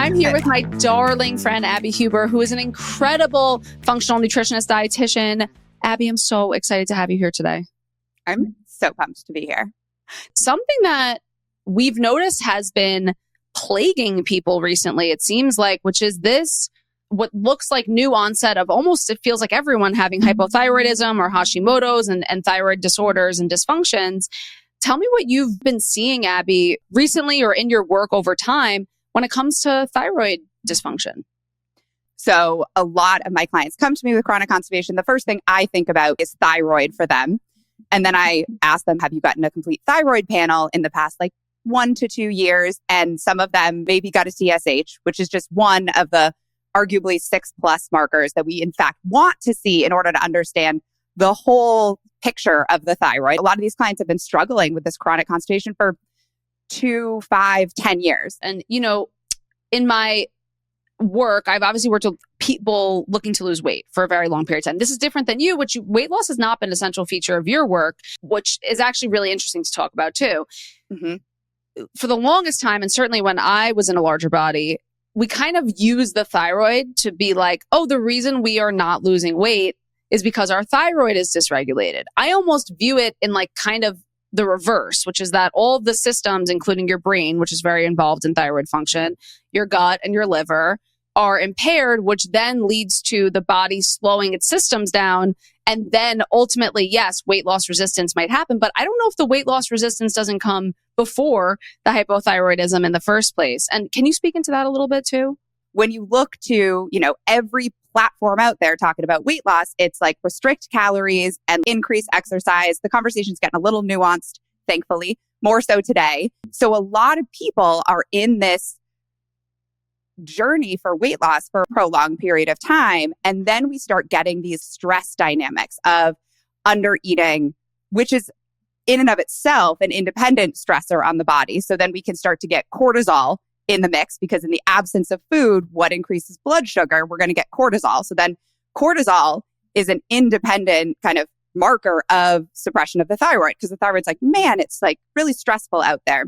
I'm here with my darling friend, Abby Hueber, who is an incredible functional nutritionist dietitian. Abby, I'm so excited to have you here today. I'm so pumped to be here. Something that we've noticed has been plaguing people recently, it seems like, which is this, what looks like new onset of almost, it feels like everyone having hypothyroidism or Hashimoto's and thyroid disorders and dysfunctions. Tell me what you've been seeing, Abby, recently or in your work over time when it comes to thyroid dysfunction. So a lot of my clients come to me with chronic constipation. The first thing I think about is thyroid for them. And then I ask them, have you gotten a complete thyroid panel in the past 1 to 2 years? And some of them maybe got a TSH, which is just one of the arguably 6+ markers that we in fact want to see in order to understand the whole picture of the thyroid. A lot of these clients have been struggling with this chronic constipation for 2, 5, 10 years. And, in my work, I've obviously worked with people looking to lose weight for a very long period of time. This is different than you, weight loss has not been an essential feature of your work, which is actually really interesting to talk about too. Mm-hmm. For the longest time, and certainly when I was in a larger body, we kind of use the thyroid to be like, oh, the reason we are not losing weight is because our thyroid is dysregulated. I almost view it in kind of the reverse, which is that all of the systems, including your brain, which is very involved in thyroid function, your gut and your liver are impaired, which then leads to the body slowing its systems down. And then ultimately, yes, weight loss resistance might happen, but I don't know if the weight loss resistance doesn't come before the hypothyroidism in the first place. And can you speak into that a little bit too? When you look to, every platform out there talking about weight loss, it's restrict calories and increase exercise. The conversation's getting a little nuanced, thankfully, more so today. So a lot of people are in this journey for weight loss for a prolonged period of time. And then we start getting these stress dynamics of under eating, which is in and of itself an independent stressor on the body. So then we can start to get cortisol in the mix, because in the absence of food, what increases blood sugar? We're going to get cortisol. So then cortisol is an independent kind of marker of suppression of the thyroid, because the thyroid's man, it's really stressful out there.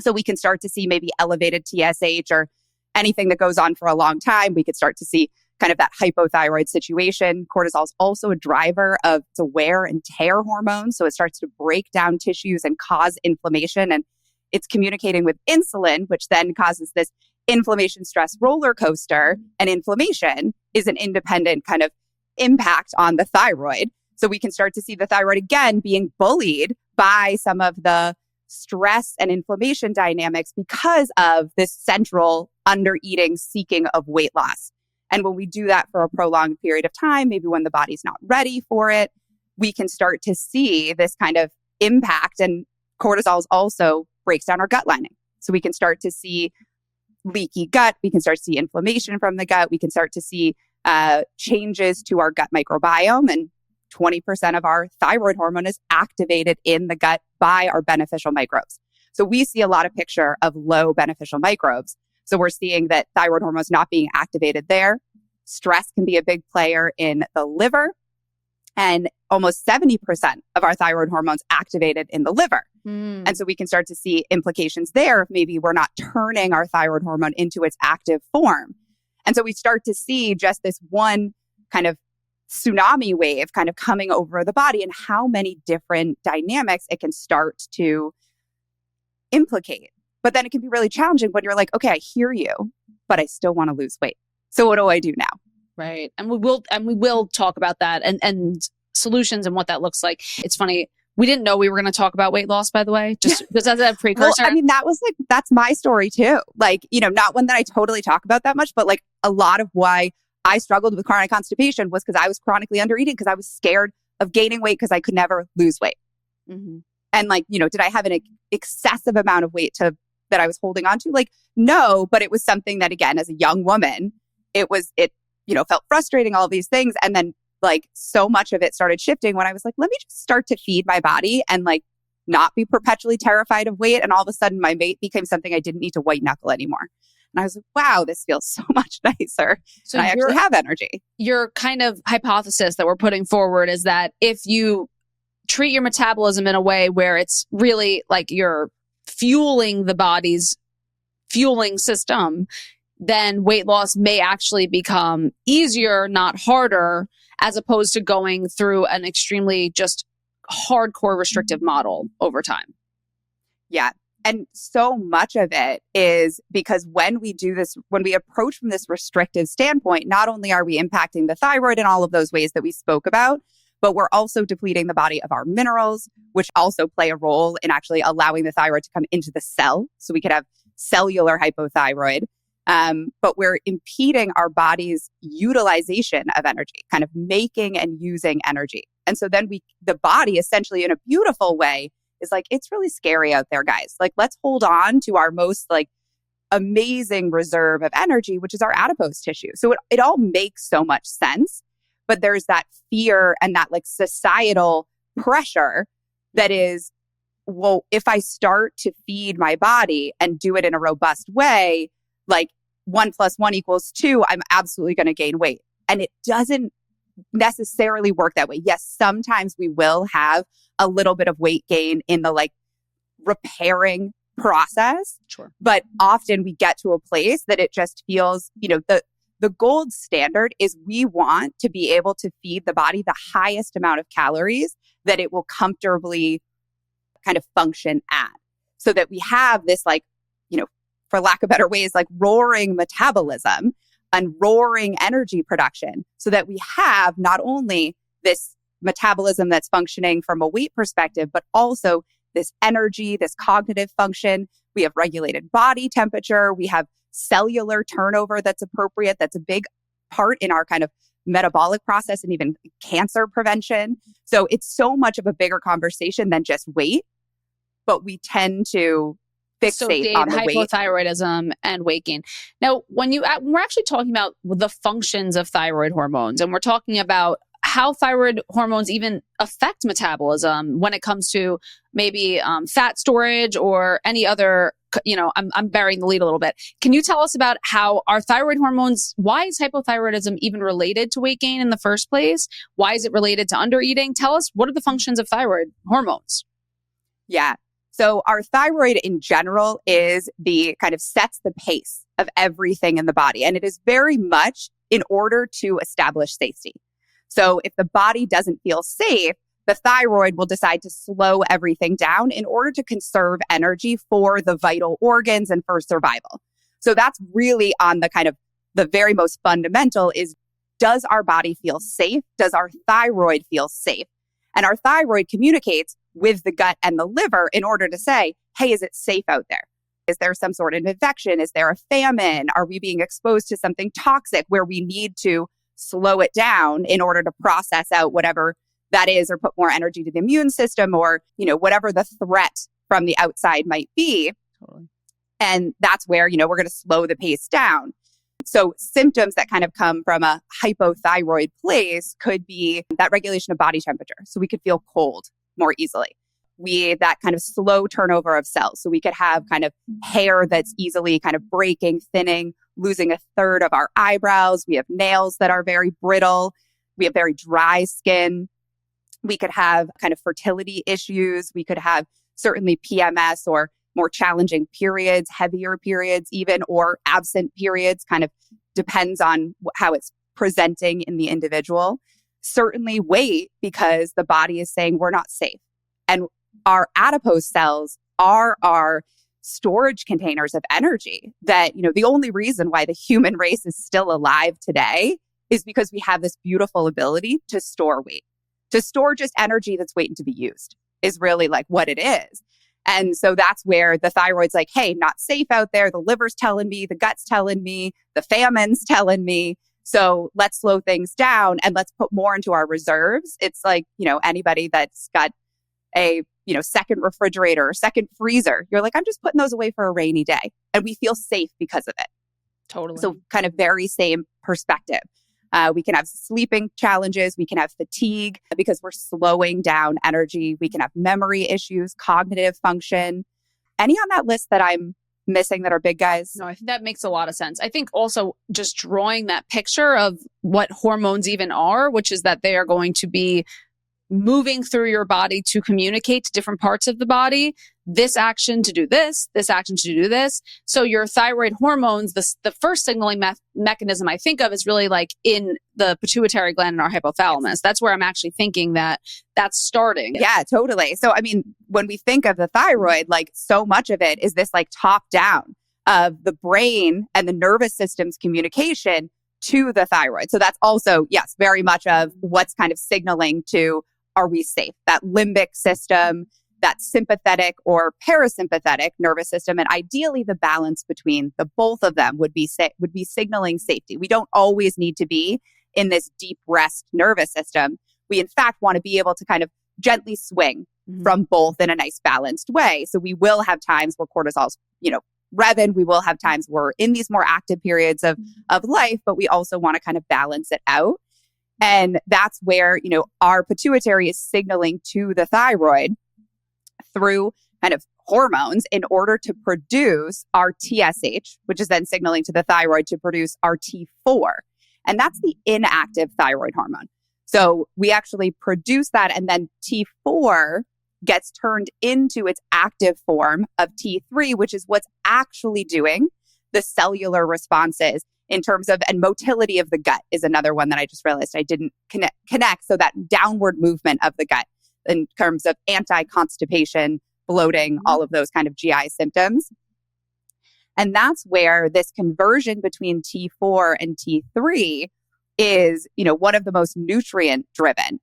So we can start to see maybe elevated TSH or anything that goes on for a long time. We could start to see kind of that hypothyroid situation. Cortisol is also a driver of the wear and tear hormone. So it starts to break down tissues and cause inflammation. And it's communicating with insulin, which then causes this inflammation stress roller coaster. And inflammation is an independent kind of impact on the thyroid. So we can start to see the thyroid again being bullied by some of the stress and inflammation dynamics because of this central under-eating seeking of weight loss. And when we do that for a prolonged period of time, maybe when the body's not ready for it, we can start to see this kind of impact. And cortisol also breaks down our gut lining. So we can start to see leaky gut. We can start to see inflammation from the gut. We can start to see changes to our gut microbiome. And 20% of our thyroid hormone is activated in the gut by our beneficial microbes. So we see a lot of picture of low beneficial microbes. So we're seeing that thyroid hormones not being activated there. Stress can be a big player in the liver. And almost 70% of our thyroid hormones activated in the liver. And so we can start to see implications there if maybe we're not turning our thyroid hormone into its active form. And so we start to see just this one kind of tsunami wave kind of coming over the body and how many different dynamics it can start to implicate. But then it can be really challenging when you're like, okay, I hear you, but I still want to lose weight. So what do I do now? Right. And we will talk about that and solutions and what that looks like. It's funny. We didn't know we were going to talk about weight loss, by the way, just as a precursor. Well, that was that's my story too. Not one that I totally talk about that much, but a lot of why I struggled with chronic constipation was because I was chronically under eating because I was scared of gaining weight because I could never lose weight. Mm-hmm. And did I have an excessive amount of weight that I was holding on to? No, but it was something that, again, as a young woman, it felt frustrating, all of these things. And then so much of it started shifting when I was let me just start to feed my body and not be perpetually terrified of weight. And all of a sudden my weight became something I didn't need to white knuckle anymore. And I was like, wow, this feels so much nicer. So and I actually have energy. Your kind of hypothesis that we're putting forward is that if you treat your metabolism in a way where it's really you're fueling the body's fueling system, then weight loss may actually become easier, not harder, as opposed to going through an extremely just hardcore restrictive model over time. Yeah. And so much of it is because when we do this, when we approach from this restrictive standpoint, not only are we impacting the thyroid in all of those ways that we spoke about, but we're also depleting the body of our minerals, which also play a role in actually allowing the thyroid to come into the cell. So we could have cellular hypothyroid, but we're impeding our body's utilization of energy, kind of making and using energy. And so then the body essentially in a beautiful way is like, it's really scary out there, guys. Like, let's hold on to our most like amazing reserve of energy, which is our adipose tissue. So it all makes so much sense. But there's that fear and that like societal pressure that is, well, if I start to feed my body and do it in a robust way, like 1 + 1 = 2, I'm absolutely going to gain weight. And it doesn't necessarily work that way. Yes, sometimes we will have a little bit of weight gain in the like repairing process. Sure. But often we get to a place that it just feels, the gold standard is we want to be able to feed the body the highest amount of calories that it will comfortably kind of function at, so that we have this like, for lack of better ways, like roaring metabolism and roaring energy production, so that we have not only this metabolism that's functioning from a weight perspective, but also this energy, this cognitive function. We have regulated body temperature. We have cellular turnover that's appropriate. That's a big part in our kind of metabolic process and even cancer prevention. So it's so much of a bigger conversation than just weight, but we tend to fixate on the weight. Hypothyroidism and weight gain. Now, when we're actually talking about the functions of thyroid hormones, and we're talking about how thyroid hormones even affect metabolism when it comes to maybe fat storage or any other, I'm burying the lead a little bit. Can you tell us about how our thyroid hormones, why is hypothyroidism even related to weight gain in the first place? Why is it related to undereating? Tell us, what are the functions of thyroid hormones? Yeah. So our thyroid in general is the kind of sets the pace of everything in the body. And it is very much in order to establish safety. So if the body doesn't feel safe, the thyroid will decide to slow everything down in order to conserve energy for the vital organs and for survival. So that's really on the kind of the very most fundamental is, does our body feel safe? Does our thyroid feel safe? And our thyroid communicates with the gut and the liver in order to say, hey, is it safe out there? Is there some sort of infection? Is there a famine? Are we being exposed to something toxic where we need to slow it down in order to process out whatever that is, or put more energy to the immune system, or, whatever the threat from the outside might be. Totally. And that's where, we're going to slow the pace down. So symptoms that kind of come from a hypothyroid place could be that regulation of body temperature. So we could feel cold more easily. That kind of slow turnover of cells. So we could have kind of hair that's easily kind of breaking, thinning, losing 1/3 of our eyebrows. We have nails that are very brittle. We have very dry skin. We could have kind of fertility issues. We could have certainly PMS or more challenging periods, heavier periods even, or absent periods, kind of depends on how it's presenting in the individual. Certainly weight, because the body is saying we're not safe. And our adipose cells are our storage containers of energy that, the only reason why the human race is still alive today is because we have this beautiful ability to store weight, to store just energy that's waiting to be used is really like what it is. And so that's where the thyroid's like, hey, not safe out there. The liver's telling me, the gut's telling me, the famine's telling me. So let's slow things down and let's put more into our reserves. It's like, anybody that's got a, second refrigerator or second freezer, you're like, I'm just putting those away for a rainy day. And we feel safe because of it. Totally. So kind of very same perspective. We can have sleeping challenges. We can have fatigue because we're slowing down energy. We can have memory issues, cognitive function. Any on that list that I'm missing that are big guys? No, I think that makes a lot of sense. I think also just drawing that picture of what hormones even are, which is that they are going to be moving through your body to communicate to different parts of the body, this action to do this action to do this. So your thyroid hormones, the first signaling mechanism I think of is really like in the pituitary gland in our hypothalamus. That's where I'm actually thinking that that's starting. Yeah, totally. So, I mean, when we think of the thyroid, like so much of it is this like top down of the brain and the nervous system's communication to the thyroid. So that's also, yes, very much of what's kind of signaling to, are we safe? That limbic system, that sympathetic or parasympathetic nervous system, and ideally the balance between the both of them would be signaling safety. We don't always need to be in this deep rest nervous system. We in fact want to be able to kind of gently swing from both in a nice balanced way. So we will have times where cortisol's, revving. We will have times where we're in these more active periods of life, but we also want to kind of balance it out. And that's where, our pituitary is signaling to the thyroid through kind of hormones in order to produce our TSH, which is then signaling to the thyroid to produce our T4. And that's the inactive thyroid hormone. So we actually produce that, and then T4 gets turned into its active form of T3, which is what's actually doing the cellular responses in terms of, and motility of the gut is another one that I just realized I didn't connect. So that downward movement of the gut in terms of anti-constipation, bloating, all of those kind of GI symptoms. And that's where this conversion between T4 and T3 is, one of the most nutrient driven.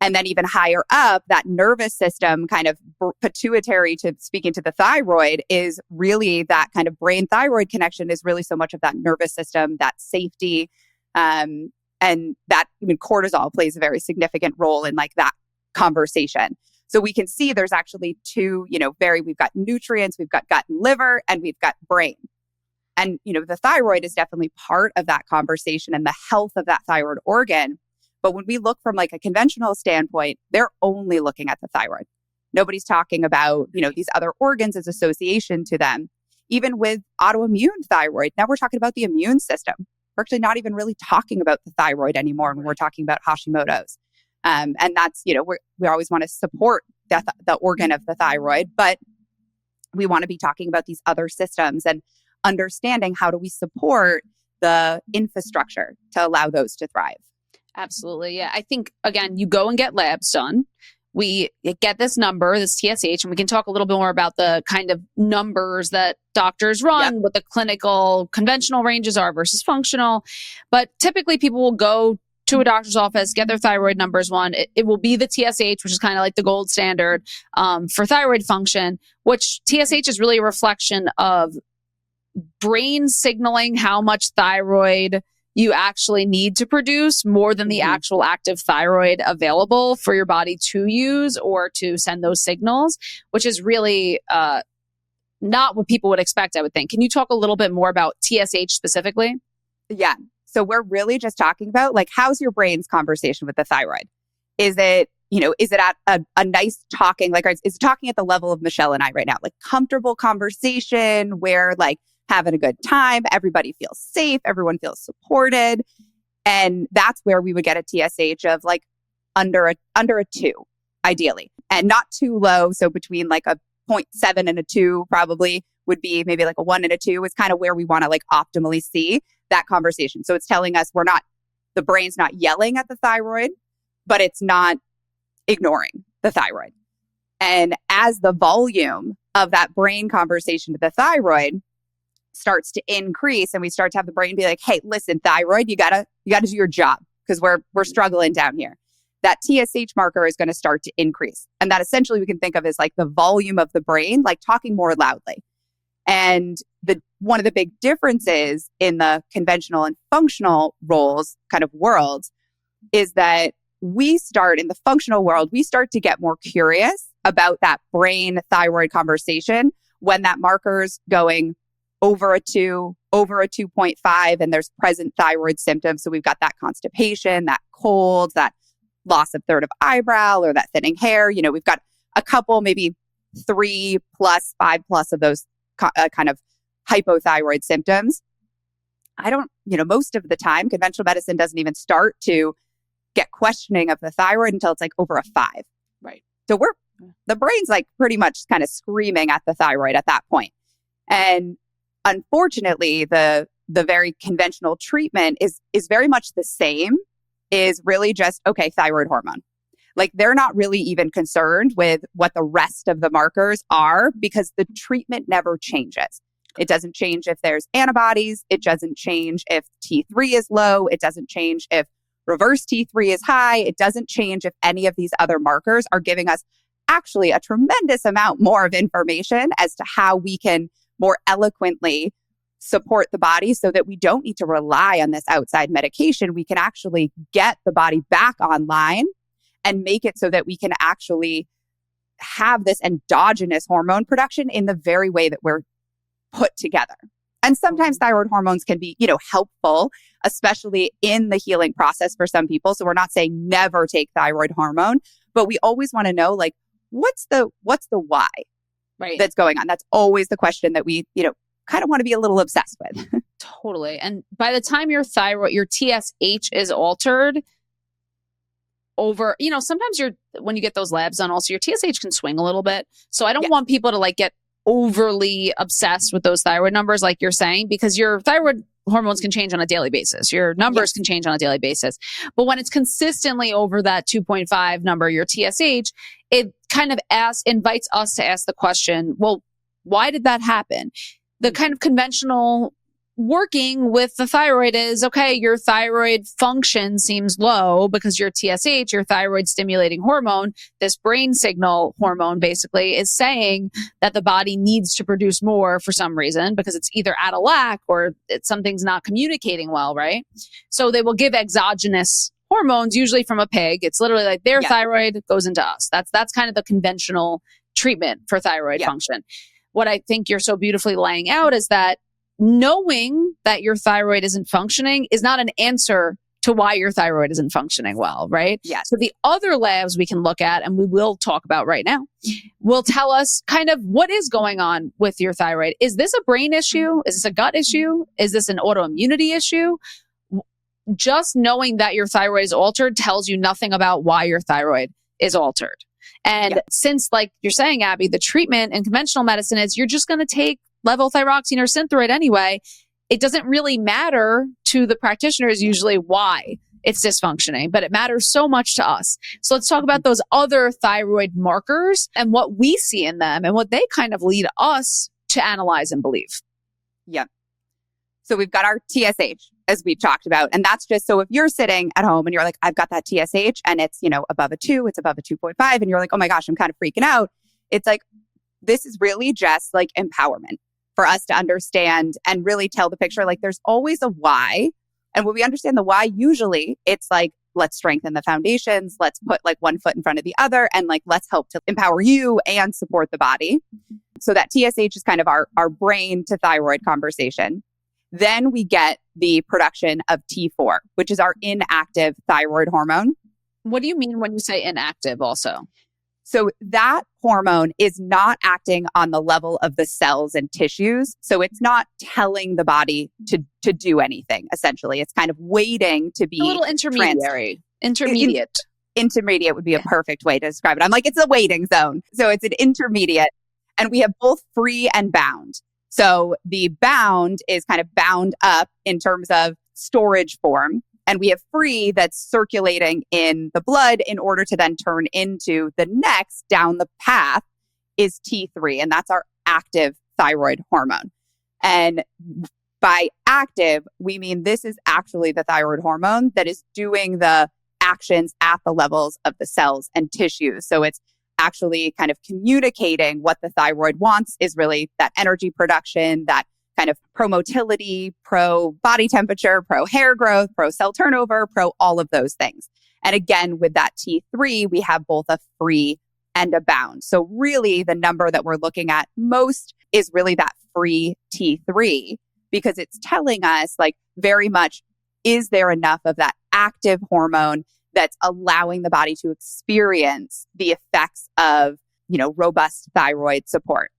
And then even higher up, that nervous system kind of pituitary to speaking to the thyroid is really that kind of brain thyroid connection is really so much of that nervous system, that safety. And that even cortisol plays a very significant role in like that conversation. So we can see there's actually two, we've got nutrients, we've got gut and liver, and we've got brain. And, the thyroid is definitely part of that conversation and the health of that thyroid organ. But when we look from like a conventional standpoint, they're only looking at the thyroid. Nobody's talking about, these other organs as association to them. Even with autoimmune thyroid, now we're talking about the immune system. We're actually not even really talking about the thyroid anymore when we're talking about Hashimoto's. And that's, we always want to support the organ of the thyroid, but we want to be talking about these other systems and understanding how do we support the infrastructure to allow those to thrive. Absolutely. Yeah. I think, again, you go and get labs done. We get this number, this TSH, and we can talk a little bit more about the kind of numbers that doctors run, what the clinical conventional ranges are versus functional. But typically people will go to a doctor's office, get their thyroid numbers one. It will be the TSH, which is kind of like the gold standard for thyroid function, which TSH is really a reflection of brain signaling how much thyroid you actually need to produce more than the actual active thyroid available for your body to use or to send those signals, which is really not what people would expect, I would think. Can you talk a little bit more about TSH specifically? Yeah. So we're really just talking about like, how's your brain's conversation with the thyroid? Is it, is it at a nice talking, like, is it talking at the level of Michelle and I right now? Like comfortable conversation where like, having a good time, everybody feels safe, everyone feels supported. And that's where we would get a TSH of like under a 2, ideally. And not too low. So between like a 0.7 and a 2 probably would be maybe like a 1 and a 2 is kind of where we want to like optimally see that conversation. So it's telling us the brain's not yelling at the thyroid, but it's not ignoring the thyroid. And as the volume of that brain conversation to the thyroid starts to increase and we start to have the brain be like, hey, listen, thyroid, you gotta do your job because we're struggling down here. That TSH marker is going to start to increase. And that essentially we can think of as like the volume of the brain, like talking more loudly. And one of the big differences in the conventional and functional roles kind of worlds is that we start in the functional world, we start to get more curious about that brain thyroid conversation when that marker's going over a 2, over a 2.5, and there's present thyroid symptoms. So we've got that constipation, that cold, that loss of third of eyebrow or that thinning hair. We've got a couple, maybe 3+, 5+ of those kind of hypothyroid symptoms. Most of the time, conventional medicine doesn't even start to get questioning of the thyroid until it's like over a 5. Right. So the brain's like pretty much kind of screaming at the thyroid at that point. And unfortunately, the very conventional treatment is very much the same, is really just, okay, thyroid hormone. Like they're not really even concerned with what the rest of the markers are because the treatment never changes. It doesn't change if there's antibodies. It doesn't change if T3 is low. It doesn't change if reverse T3 is high. It doesn't change if any of these other markers are giving us actually a tremendous amount more of information as to how we can more eloquently support the body so that we don't need to rely on this outside medication. We can actually get the body back online and make it so that we can actually have this endogenous hormone production in the very way that we're put together. And sometimes thyroid hormones can be, helpful, especially in the healing process for some people. So we're not saying never take thyroid hormone, but we always want to know, like, what's the why that's going on? That's always the question that we, kind of want to be a little obsessed with. Totally. And by the time your TSH is altered, over, sometimes when you get those labs done, also your TSH can swing a little bit. So I don't want people to like get overly obsessed with those thyroid numbers, like you're saying, because your thyroid hormones can change on a daily basis. Your numbers can change on a daily basis. But when it's consistently over that 2.5 number, your TSH, it kind of invites us to ask the question, well, why did that happen? The kind of conventional working with the thyroid is, okay, your thyroid function seems low because your TSH, your thyroid stimulating hormone, this brain signal hormone basically is saying that the body needs to produce more for some reason because it's either at a lack or something's not communicating well, right? So they will give exogenous hormones, usually from a pig. It's literally like their thyroid goes into us. That's kind of the conventional treatment for thyroid function. What I think you're so beautifully laying out is that knowing that your thyroid isn't functioning is not an answer to why your thyroid isn't functioning well, right? Yeah. So the other labs we can look at, and we will talk about right now, will tell us kind of what is going on with your thyroid. Is this a brain issue? Is this a gut issue? Is this an autoimmunity issue? Just knowing that your thyroid is altered tells you nothing about why your thyroid is altered. And since, like you're saying, Abby, the treatment in conventional medicine is you're just going to take levothyroxine or Synthroid anyway, it doesn't really matter to the practitioners usually why it's dysfunctioning, but it matters so much to us. So let's talk about those other thyroid markers and what we see in them and what they kind of lead us to analyze and believe. Yeah. So we've got our TSH, as we've talked about. And that's just, so if you're sitting at home and you're like, I've got that TSH and it's, above a 2, it's above a 2.5, and you're like, oh my gosh, I'm kind of freaking out. It's like, this is really just like empowerment for us to understand and really tell the picture. Like there's always a why. And when we understand the why, usually it's like, let's strengthen the foundations. Let's put like one foot in front of the other. And like, let's help to empower you and support the body. So that TSH is kind of our brain to thyroid conversation. Then we get the production of T4, which is our inactive thyroid hormone. What do you mean when you say inactive also? So that hormone is not acting on the level of the cells and tissues. So it's not telling the body to do anything, essentially. It's kind of waiting to be a little intermediate. Intermediate would be a perfect way to describe it. I'm like, it's a waiting zone. So it's an intermediate. And we have both free and bound. So the bound is kind of bound up in terms of storage form. And we have free that's circulating in the blood in order to then turn into the next down the path is T3. And that's our active thyroid hormone. And by active, we mean this is actually the thyroid hormone that is doing the actions at the levels of the cells and tissues. So it's actually kind of communicating what the thyroid wants is really that energy production, that kind of pro-motility, pro-body temperature, pro-hair growth, pro-cell turnover, pro all of those things. And again, with that T3, we have both a free and a bound. So really the number that we're looking at most is really that free T3 because it's telling us like very much, is there enough of that active hormone that's allowing the body to experience the effects of, robust thyroid support.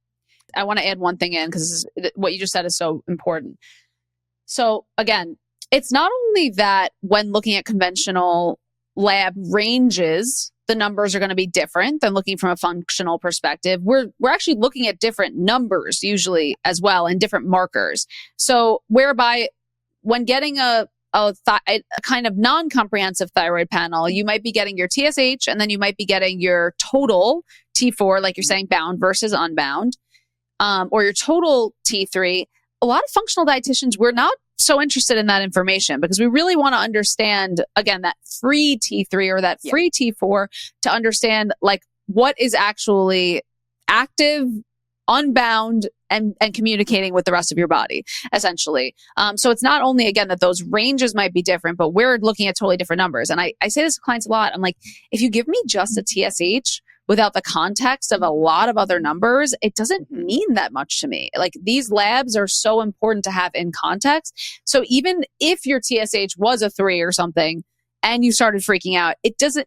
I want to add one thing in because what you just said is so important. So again, it's not only that when looking at conventional lab ranges, the numbers are going to be different than looking from a functional perspective. We're actually looking at different numbers usually as well and different markers. So whereby when getting a kind of non-comprehensive thyroid panel, you might be getting your TSH and then you might be getting your total T4, like you're saying, bound versus unbound, or your total T3. A lot of functional dietitians, we're not so interested in that information because we really want to understand, again, that free T3 or that free T4 to understand like what is actually active, unbound, and communicating with the rest of your body, essentially. So it's not only, again, that those ranges might be different, but we're looking at totally different numbers. And I say this to clients a lot. I'm like, if you give me just a TSH without the context of a lot of other numbers, it doesn't mean that much to me. Like these labs are so important to have in context. So even if your TSH was a 3 or something, and you started freaking out,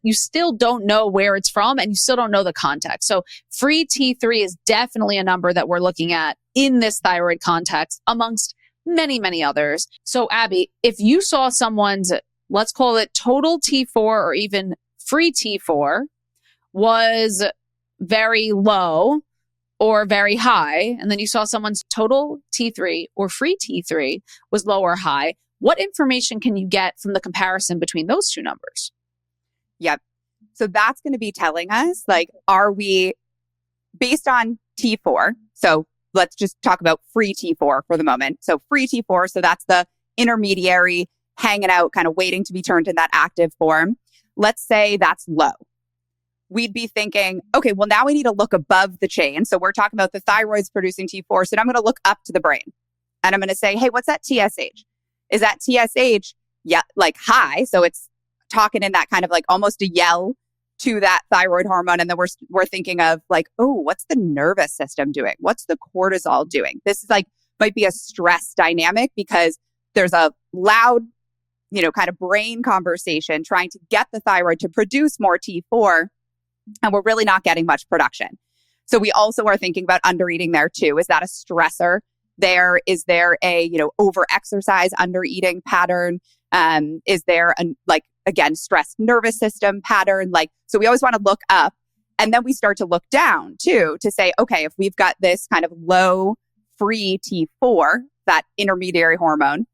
you still don't know where it's from and you still don't know the context. So free T3 is definitely a number that we're looking at in this thyroid context amongst many, many others. So Abby, if you saw someone's, let's call it total T4 or even free T4 was very low or very high, and then you saw someone's total T3 or free T3 was low or high, what information can you get from the comparison between those two numbers? Yep. So that's going to be telling us, like, are we based on T4? So let's just talk about free T4 for the moment. So free T4, so that's the intermediary hanging out, kind of waiting to be turned in that active form. Let's say that's low. We'd be thinking, okay, well, now we need to look above the chain. So we're talking about the thyroid's producing T4. So now I'm going to look up to the brain and I'm going to say, hey, what's that TSH? Is that TSH, like high? So it's talking in that kind of like almost a yell to that thyroid hormone. And then we're thinking of like, oh, what's the nervous system doing? What's the cortisol doing? This is like, might be a stress dynamic because there's a loud, kind of brain conversation trying to get the thyroid to produce more T4. And we're really not getting much production. So we also are thinking about undereating there too. Is that a stressor? Is there a, over-exercise, under-eating pattern? Is there stressed nervous system pattern? So we always want to look up and then we start to look down too, to say, okay, if we've got this kind of low free T4, that intermediary hormone,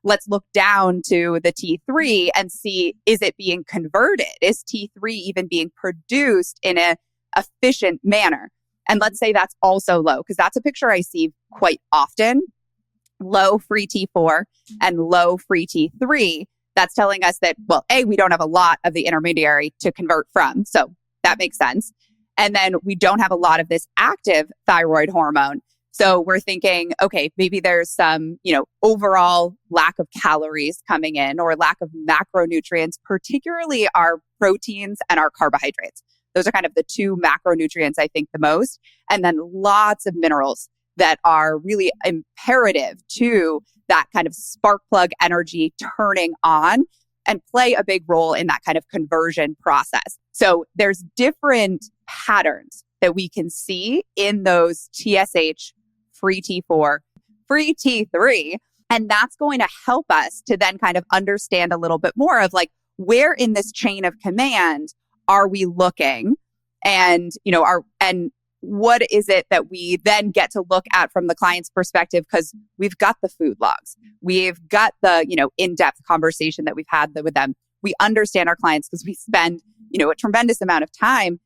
let's look down to the T3 and see, is it being converted? Is T3 even being produced in an efficient manner? And let's say that's also low, because that's a picture I see quite often. Low free T4 and low free T3. That's telling us that, well, A, we don't have a lot of the intermediary to convert from. So that makes sense. And then we don't have a lot of this active thyroid hormone. So we're thinking, okay, maybe there's some, overall lack of calories coming in or lack of macronutrients, particularly our proteins and our carbohydrates. Those are kind of the two macronutrients I think the most. And then lots of minerals that are really imperative to that kind of spark plug energy turning on and play a big role in that kind of conversion process. So there's different patterns that we can see in those TSH, free T4, free T3. And that's going to help us to then kind of understand a little bit more of like, where in this chain of command are we looking? And, and what is it that we then get to look at from the client's perspective? Because we've got the food logs. We've got the, in-depth conversation that we've had with them. We understand our clients because we spend, a tremendous amount of time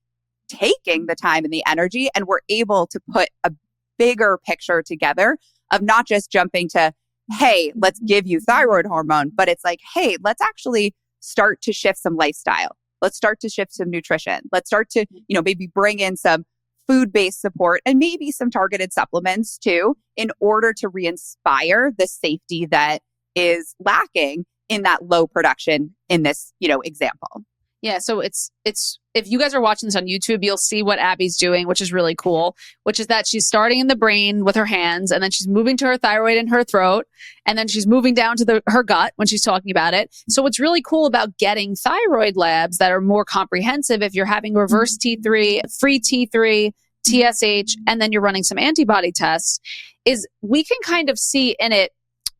taking the time and the energy, and we're able to put a bigger picture together of not just jumping to, hey, let's give you thyroid hormone, but it's like, hey, let's actually start to shift some lifestyle. Let's start to shift some nutrition. Let's start to, maybe bring in some food-based support and maybe some targeted supplements too, in order to re-inspire the safety that is lacking in that low production in this, example. Yeah. So it's, if you guys are watching this on YouTube, you'll see what Abby's doing, which is really cool, which is that she's starting in the brain with her hands and then she's moving to her thyroid in her throat. And then she's moving down to her gut when she's talking about it. So what's really cool about getting thyroid labs that are more comprehensive, if you're having reverse T3, free T3, TSH, and then you're running some antibody tests, is we can kind of see in it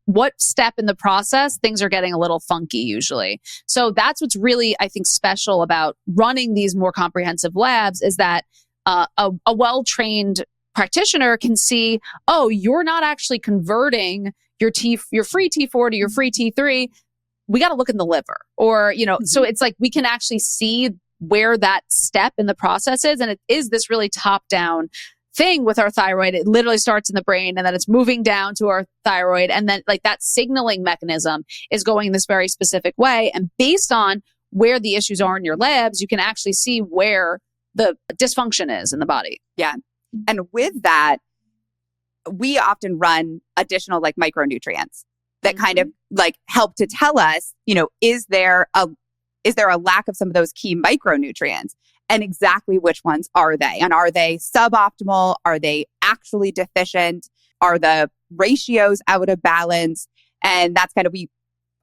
what step in the process things are getting a little funky usually. So that's what's really, I think, special about running these more comprehensive labs is that a well-trained practitioner can see, oh, you're not actually converting your free T4 to your free T3. We got to look in the liver, or, so it's like we can actually see where that step in the process is. And it is this really top-down thing with our thyroid. It literally starts in the brain and then it's moving down to our thyroid. And then like that signaling mechanism is going in this very specific way. And based on where the issues are in your labs, you can actually see where the dysfunction is in the body. Yeah. And with that, we often run additional like micronutrients that kind of like help to tell us, is there a lack of some of those key micronutrients, and exactly which ones are they? And are they suboptimal? Are they actually deficient? Are the ratios out of balance? And that's kind of, we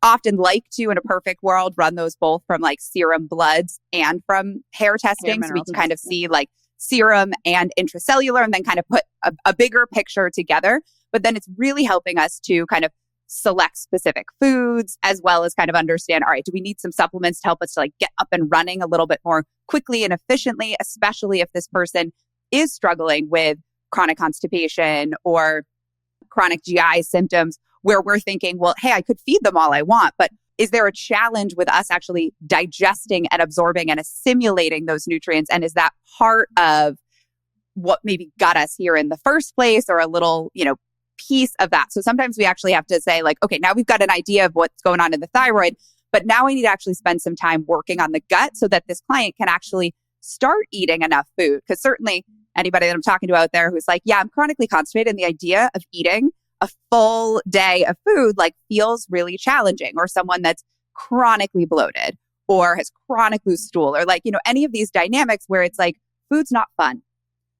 often like to, in a perfect world, run those both from like serum bloods and from hair testing. So we can kind of see like serum and intracellular and then kind of put a bigger picture together. But then it's really helping us to kind of select specific foods, as well as kind of understand, all right, do we need some supplements to help us to like get up and running a little bit more quickly and efficiently, especially if this person is struggling with chronic constipation or chronic GI symptoms, where we're thinking, well, hey, I could feed them all I want, but is there a challenge with us actually digesting and absorbing and assimilating those nutrients? And is that part of what maybe got us here in the first place, or a little, piece of that? So sometimes we actually have to say like, okay, now we've got an idea of what's going on in the thyroid, but now I need to actually spend some time working on the gut so that this client can actually start eating enough food. Because certainly anybody that I'm talking to out there who's like, yeah, I'm chronically constipated, and the idea of eating a full day of food like feels really challenging, or someone that's chronically bloated or has chronic loose stool, or like, any of these dynamics where it's like food's not fun.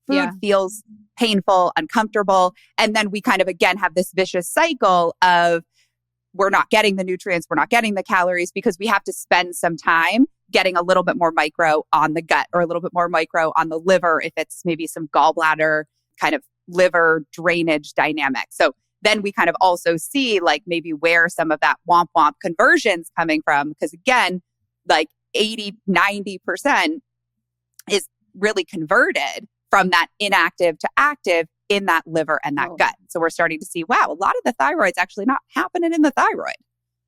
Food feels painful, uncomfortable. And then we kind of, again, have this vicious cycle of we're not getting the nutrients, we're not getting the calories, because we have to spend some time getting a little bit more micro on the gut, or a little bit more micro on the liver if it's maybe some gallbladder kind of liver drainage dynamic. So then we kind of also see like maybe where some of that womp womp conversion's coming from. Because again, like 80-90% is really converted from that inactive to active in that liver and that gut. So we're starting to see, wow, a lot of the thyroid's actually not happening in the thyroid.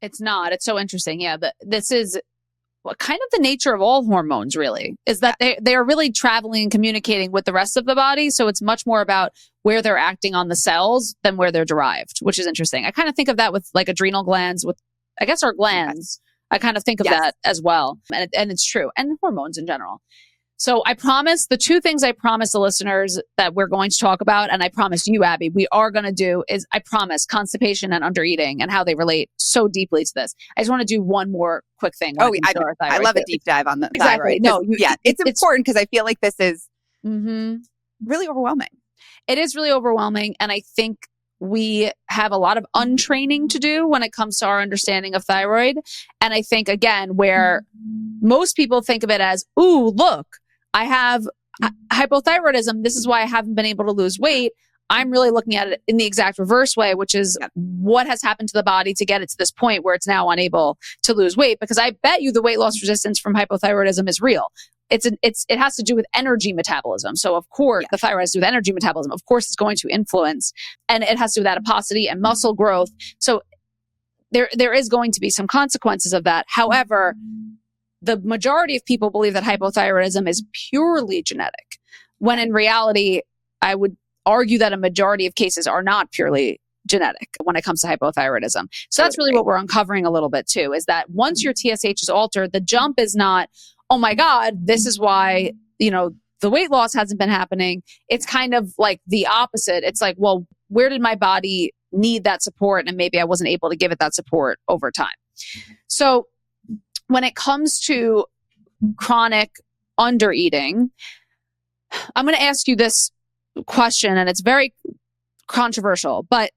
It's not. It's so interesting. Yeah. This is kind of the nature of all hormones, really, is that they are really traveling and communicating with the rest of the body. So it's much more about where they're acting on the cells than where they're derived, which is interesting. I kind of think of that with like adrenal glands, with, I guess, our glands. I kind of think of that as well. And it's true. And hormones in general. So I promise, the two things I promise the listeners that we're going to talk about, and I promise you, Abby, we are going to do, is I promise constipation and undereating and how they relate so deeply to this. I just want to do one more quick thing. I love a deep dive on the thyroid. No, it's important because I feel like this is really overwhelming. It is really overwhelming. And I think we have a lot of untraining to do when it comes to our understanding of thyroid. And I think, again, where most people think of it as, ooh, look, I have hypothyroidism. This is why I haven't been able to lose weight. I'm really looking at it in the exact reverse way, which is what has happened to the body to get it to this point where it's now unable to lose weight. Because I bet you the weight loss resistance from hypothyroidism is real. It has to do with energy metabolism. So of course, the thyroid has to do with energy metabolism. Of course, it's going to influence, and it has to do with adiposity and muscle growth. So there is going to be some consequences of that. However, the majority of people believe that hypothyroidism is purely genetic, when in reality, I would argue that a majority of cases are not purely genetic when it comes to hypothyroidism. So that's really what we're uncovering a little bit too, is that once your TSH is altered, the jump is not, oh my God, this is why, the weight loss hasn't been happening. It's kind of like the opposite. It's like, well, where did my body need that support? And maybe I wasn't able to give it that support over time. So when it comes to chronic undereating, I'm going to ask you this question, and it's very controversial, but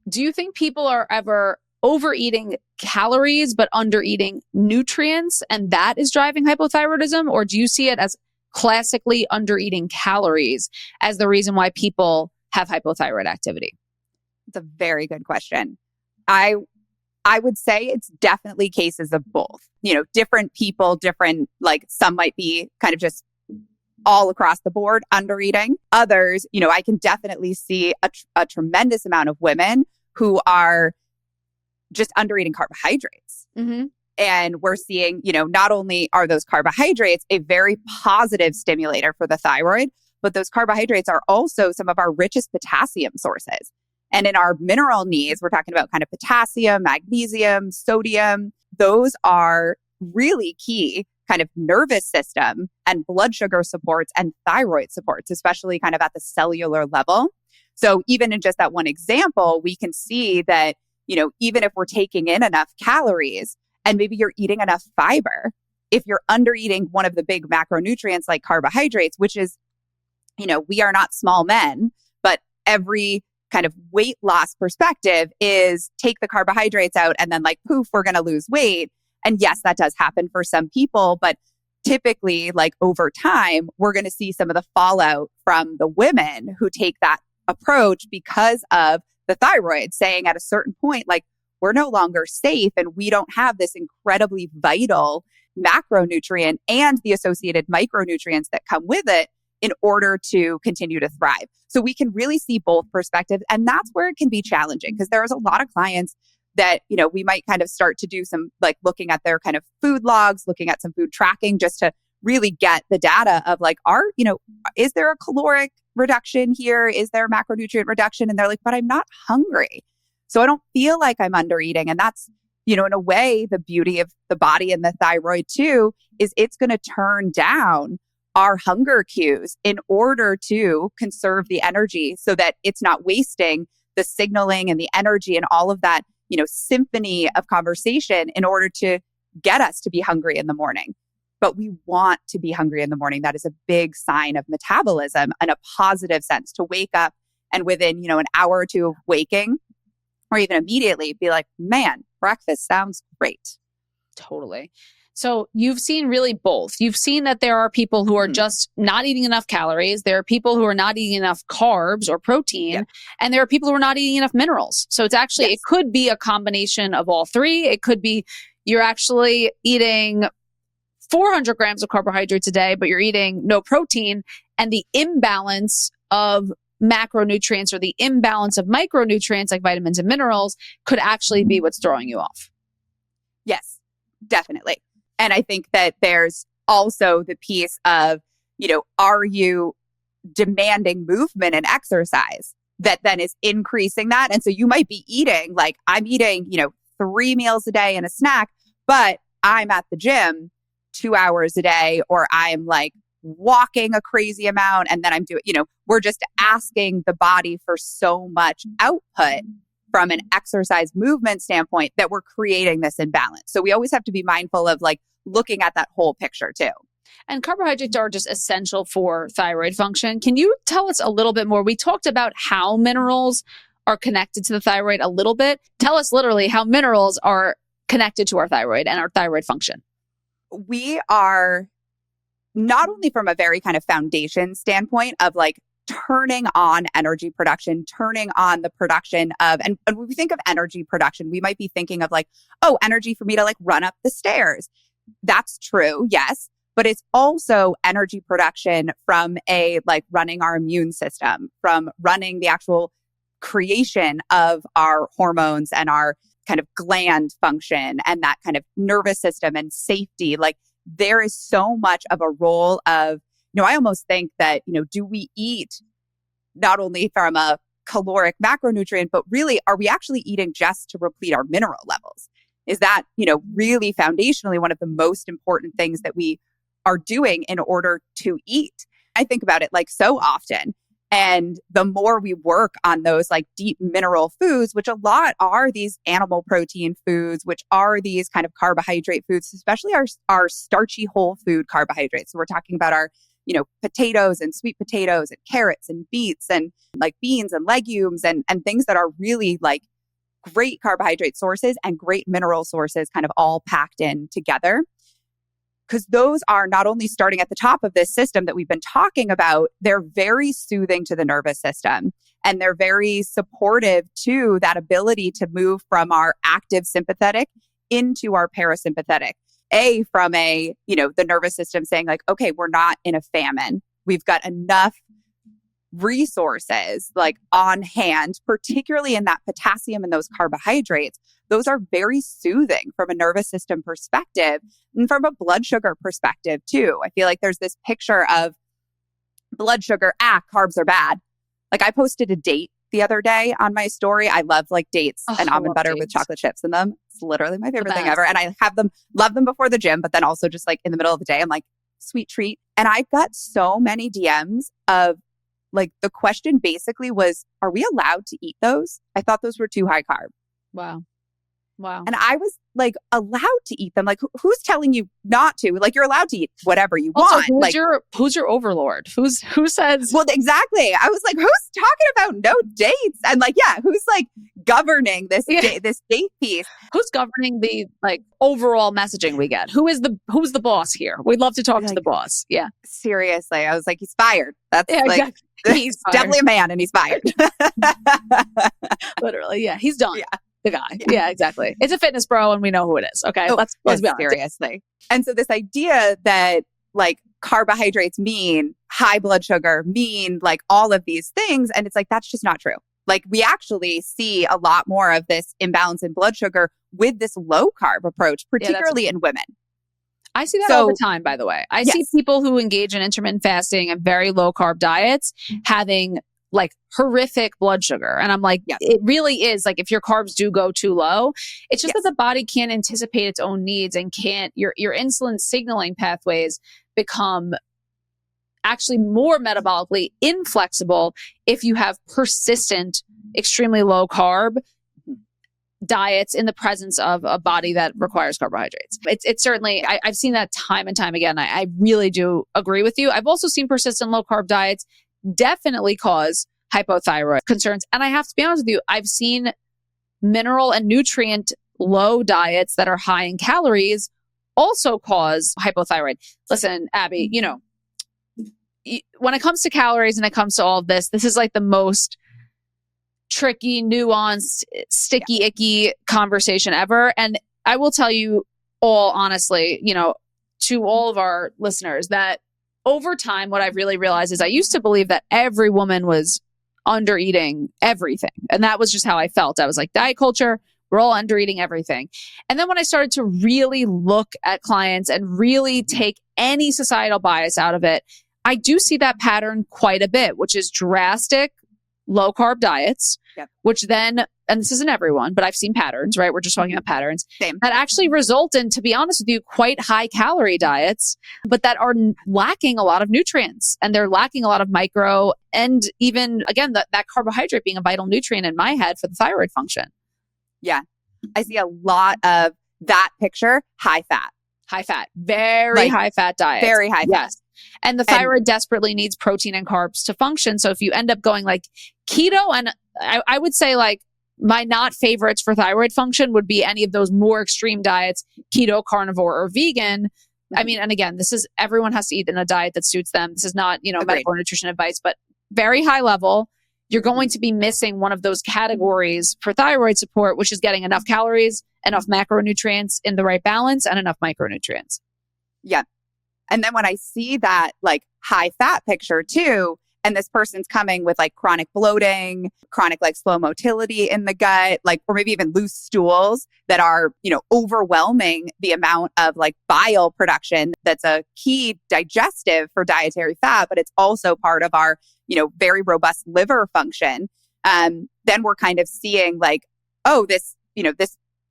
do you think people are ever overeating calories but undereating nutrients, and that is driving hypothyroidism? Or do you see it as classically undereating calories as the reason why people have hypothyroid activity? It's a very good question. I I would say it's definitely cases of both. Different people, different, like some might be kind of just all across the board under eating. Others, I can definitely see a tremendous amount of women who are just under eating carbohydrates. Mm-hmm. And we're seeing, not only are those carbohydrates a very positive stimulator for the thyroid, but those carbohydrates are also some of our richest potassium sources. And in our mineral needs, we're talking about kind of potassium, magnesium, sodium. Those are really key kind of nervous system and blood sugar supports and thyroid supports, especially kind of at the cellular level. So even in just that one example, we can see that, even if we're taking in enough calories and maybe you're eating enough fiber, if you're under eating one of the big macronutrients like carbohydrates, which is, we are not small men, but every kind of weight loss perspective is take the carbohydrates out and then like, poof, we're going to lose weight. And yes, that does happen for some people, but typically like over time, we're going to see some of the fallout from the women who take that approach because of the thyroid saying at a certain point, like we're no longer safe and we don't have this incredibly vital macronutrient and the associated micronutrients that come with it in order to continue to thrive. So we can really see both perspectives. And that's where it can be challenging because there's a lot of clients that, we might kind of start to do some like looking at their kind of food logs, looking at some food tracking just to really get the data of like, is there a caloric reduction here? Is there a macronutrient reduction? And they're like, but I'm not hungry. So I don't feel like I'm under eating. And that's, in a way, the beauty of the body and the thyroid too, is it's going to turn down our hunger cues in order to conserve the energy so that it's not wasting the signaling and the energy and all of that, symphony of conversation in order to get us to be hungry in the morning. But we want to be hungry in the morning. That is a big sign of metabolism in a positive sense to wake up and within, an hour or two of waking or even immediately be like, man, breakfast sounds great. Totally. So you've seen really both. You've seen that there are people who are just not eating enough calories. There are people who are not eating enough carbs or protein, and there are people who are not eating enough minerals. So it's actually, it could be a combination of all three. It could be you're actually eating 400 grams of carbohydrates a day, but you're eating no protein, and the imbalance of macronutrients or the imbalance of micronutrients like vitamins and minerals could actually be what's throwing you off. Yes, definitely. And I think that there's also the piece of, are you demanding movement and exercise that then is increasing that? And so you might be eating, like I'm eating, 3 meals a day and a snack, but I'm at the gym 2 hours a day, or I'm like walking a crazy amount. And then I'm doing, we're just asking the body for so much output from an exercise movement standpoint that we're creating this imbalance. So we always have to be mindful of like looking at that whole picture too. And carbohydrates are just essential for thyroid function. Can you tell us a little bit more? We talked about how minerals are connected to the thyroid a little bit. Tell us literally how minerals are connected to our thyroid and our thyroid function. We are not only from a very kind of foundation standpoint of like turning on energy production, turning on the production of, and when we think of energy production, we might be thinking of like, oh, energy for me to like run up the stairs. That's true, yes. But it's also energy production from a like running our immune system, from running the actual creation of our hormones and our kind of gland function and that kind of nervous system and safety. Like there is so much of a role of, I almost think that, do we eat not only from a caloric macronutrient, but really, are we actually eating just to replete our mineral levels? Is that, really foundationally one of the most important things that we are doing in order to eat? I think about it like so often. And the more we work on those like deep mineral foods, which a lot are these animal protein foods, which are these kind of carbohydrate foods, especially our starchy whole food carbohydrates. So we're talking about our, potatoes and sweet potatoes and carrots and beets and like beans and legumes and things that are really like great carbohydrate sources and great mineral sources kind of all packed in together. Because those are not only starting at the top of this system that we've been talking about, they're very soothing to the nervous system. And they're very supportive to that ability to move from our active sympathetic into our parasympathetic. From the nervous system saying like, okay, we're not in a famine. We've got enough resources like on hand, particularly in that potassium and those carbohydrates. Those are very soothing from a nervous system perspective and from a blood sugar perspective too. I feel like there's this picture of blood sugar, carbs are bad. Like I posted a date the other day on my story. I love like dates and almond butter with chocolate chips in them. It's literally my favorite thing ever. And I love them before the gym, but then also just like in the middle of the day, I'm like, sweet treat. And I got so many DMs of like, the question basically was, are we allowed to eat those? I thought those were too high carb. Wow. And I was like, allowed to eat them. Like, who's telling you not to? Like, you're allowed to eat whatever you want. Who's your overlord? Who says? Well, exactly. I was like, who's talking about no dates? And like, who's like governing this this date piece? Who's governing the like overall messaging we get? Who's the boss here? We'd love to talk to the boss. Yeah. Seriously, I was like, he's fired. That's exactly. He's definitely a man, and he's fired. Literally, yeah, he's done. Yeah. The guy. Yeah, exactly. It's a fitness bro and we know who it is. Okay. Let's be honest. Seriously. And so this idea that like carbohydrates mean high blood sugar, mean like all of these things. And it's like, that's just not true. Like we actually see a lot more of this imbalance in blood sugar with this low carb approach, particularly in women. I see that all the time, by the way. I see people who engage in intermittent fasting and very low carb diets having like horrific blood sugar. And I'm like, it really is like if your carbs do go too low, it's just that the body can't anticipate its own needs and your insulin signaling pathways become actually more metabolically inflexible if you have persistent, extremely low carb diets in the presence of a body that requires carbohydrates. It's certainly, I've seen that time and time again. I really do agree with you. I've also seen persistent low carb diets definitely cause hypothyroid concerns. And I have to be honest with you, I've seen mineral and nutrient low diets that are high in calories also cause hypothyroid. Listen, Abby, when it comes to calories and it comes to all of this is like the most tricky, nuanced, sticky, icky conversation ever. And I will tell you all honestly, to all of our listeners that over time, what I've really realized is I used to believe that every woman was under eating everything. And that was just how I felt. I was like, diet culture, we're all under eating everything. And then when I started to really look at clients and really take any societal bias out of it, I do see that pattern quite a bit, which is drastic low carb diets, which then, and this isn't everyone, but I've seen patterns, right? We're just talking about patterns that actually result in, to be honest with you, quite high calorie diets, but that are lacking a lot of nutrients and they're lacking a lot of micro and even, again, that carbohydrate being a vital nutrient in my head for the thyroid function. Yeah. I see a lot of that picture, high fat, very high fat diet. Very high fat. Yes. And the thyroid desperately needs protein and carbs to function. So if you end up going like keto, and I would say like my not favorites for thyroid function would be any of those more extreme diets, keto, carnivore, or vegan. I mean, and again, everyone has to eat in a diet that suits them. This is not, medical nutrition advice, but very high level. You're going to be missing one of those categories for thyroid support, which is getting enough calories, enough macronutrients in the right balance, and enough micronutrients. Yeah. And then when I see that like high fat picture too, and this person's coming with like chronic bloating, chronic like slow motility in the gut, like, or maybe even loose stools that are, overwhelming the amount of like bile production. That's a key digestive for dietary fat, but it's also part of our, very robust liver function. Then we're kind of seeing like, this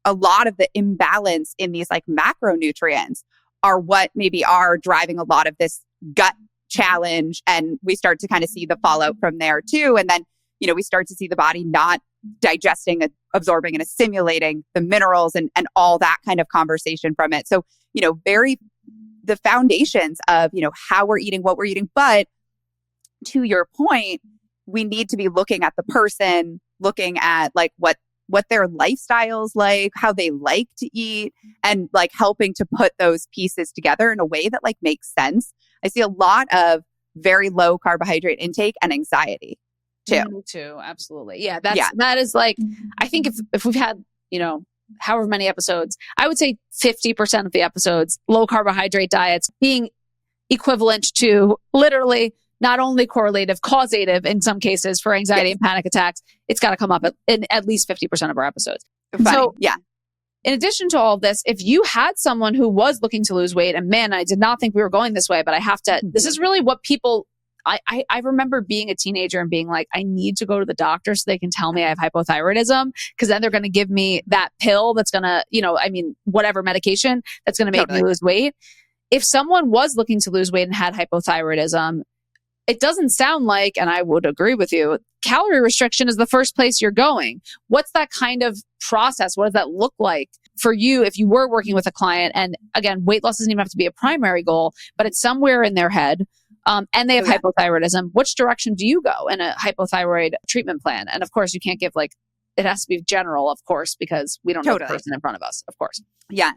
a lot of the imbalance in these like macronutrients are what maybe are driving a lot of this gut challenge. And we start to kind of see the fallout from there too. And then, we start to see the body not digesting, absorbing and assimilating the minerals and all that kind of conversation from it. So, the foundations of, how we're eating, what we're eating. But to your point, we need to be looking at the person, looking at like what their lifestyle's like, how they like to eat, and like helping to put those pieces together in a way that like makes sense. I see a lot of very low carbohydrate intake and anxiety. too. Me too. Absolutely. Yeah. Yeah. That is like, I think if we've had, however many episodes, I would say 50% of the episodes, low carbohydrate diets being equivalent to literally not only correlative, causative in some cases for anxiety and panic attacks. It's got to come up in at least 50% of our episodes. Funny. So yeah. In addition to all of this, if you had someone who was looking to lose weight, and man, I did not think we were going this way, but I have to, this is really what people, I remember being a teenager and being like, I need to go to the doctor so they can tell me I have hypothyroidism, because then they're going to give me that pill that's going to, whatever medication that's going to make me lose weight. If someone was looking to lose weight and had hypothyroidism, it doesn't sound like, and I would agree with you, calorie restriction is the first place you're going. What's that kind of process? What does that look like for you if you were working with a client? And again, weight loss doesn't even have to be a primary goal, but it's somewhere in their head. And they have hypothyroidism. Which direction do you go in a hypothyroid treatment plan? And of course, you can't give it has to be general, of course, because we don't know the person in front of us, of course. Yeah.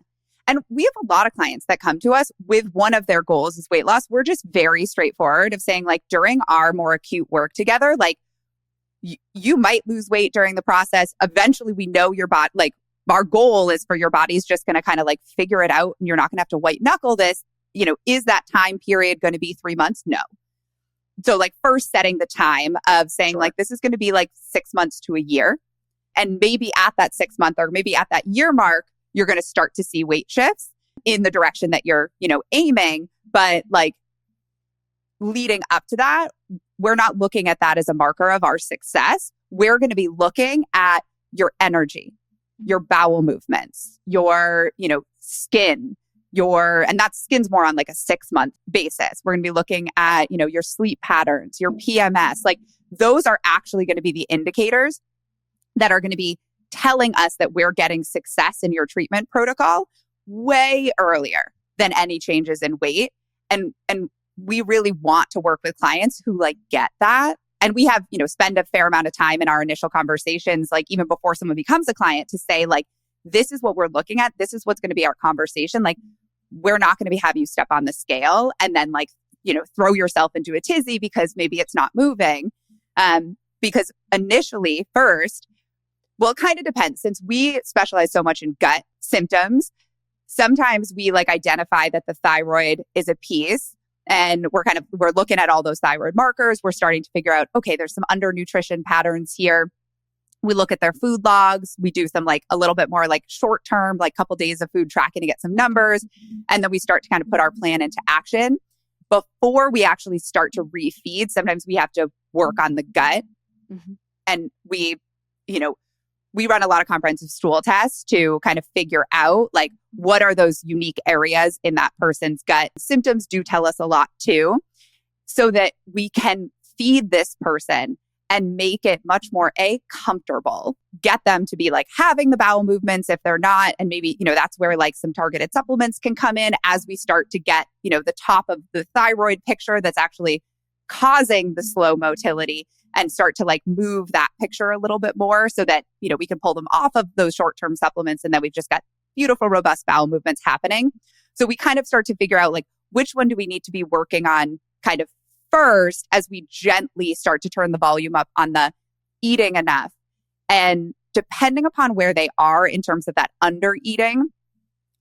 And we have a lot of clients that come to us with one of their goals is weight loss. We're just very straightforward of saying during our more acute work together, you might lose weight during the process. Eventually we know your body, our goal is for your body's just going to kind of figure it out and you're not going to have to white knuckle this. Is that time period going to be 3 months? No. So first setting the time of saying this is going to be 6 months to a year. And maybe at that 6 month or maybe at that year mark, you're going to start to see weight shifts in the direction that you're, aiming. But leading up to that, we're not looking at that as a marker of our success. We're going to be looking at your energy, your bowel movements, your, skin, and that skin's more on a 6 month basis. We're going to be looking at, your sleep patterns, your PMS. Those are actually going to be the indicators that are going to be telling us that we're getting success in your treatment protocol way earlier than any changes in weight. And we really want to work with clients who get that. And we have, spend a fair amount of time in our initial conversations, even before someone becomes a client, to say this is what we're looking at. This is what's going to be our conversation. We're not going to have you step on the scale and then throw yourself into a tizzy because maybe it's not moving. Because initially first, well, it kind of depends. Since we specialize so much in gut symptoms, sometimes we identify that the thyroid is a piece and we're looking at all those thyroid markers. We're starting to figure out, okay, there's some undernutrition patterns here. We look at their food logs. We do some a little bit more short term, couple days of food tracking to get some numbers. And then we start to kind of put our plan into action. Before we actually start to refeed, sometimes we have to work on the gut. Mm-hmm. And we run a lot of comprehensive stool tests to kind of figure out what are those unique areas in that person's gut. Symptoms do tell us a lot too, so that we can feed this person and make it much more comfortable, get them to be having the bowel movements if they're not. And maybe, that's where some targeted supplements can come in as we start to get, the top of the thyroid picture that's actually causing the slow motility, and start to move that picture a little bit more so that, we can pull them off of those short-term supplements. And then we've just got beautiful, robust bowel movements happening. So we kind of start to figure out which one do we need to be working on kind of first as we gently start to turn the volume up on the eating enough. And depending upon where they are in terms of that under eating,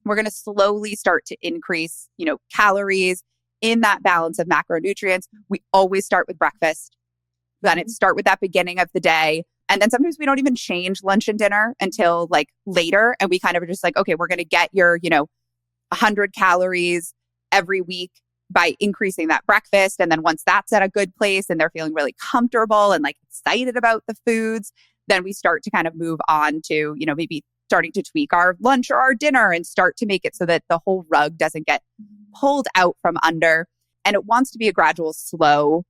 we're going to slowly start to increase, calories in that balance of macronutrients. We always start with breakfast. Then start with that beginning of the day. And then sometimes we don't even change lunch and dinner until later. And we kind of are just okay, we're going to get your, 100 calories every week by increasing that breakfast. And then once that's at a good place and they're feeling really comfortable and excited about the foods, then we start to kind of move on to, maybe starting to tweak our lunch or our dinner and start to make it so that the whole rug doesn't get pulled out from under. And it wants to be a gradual, slow,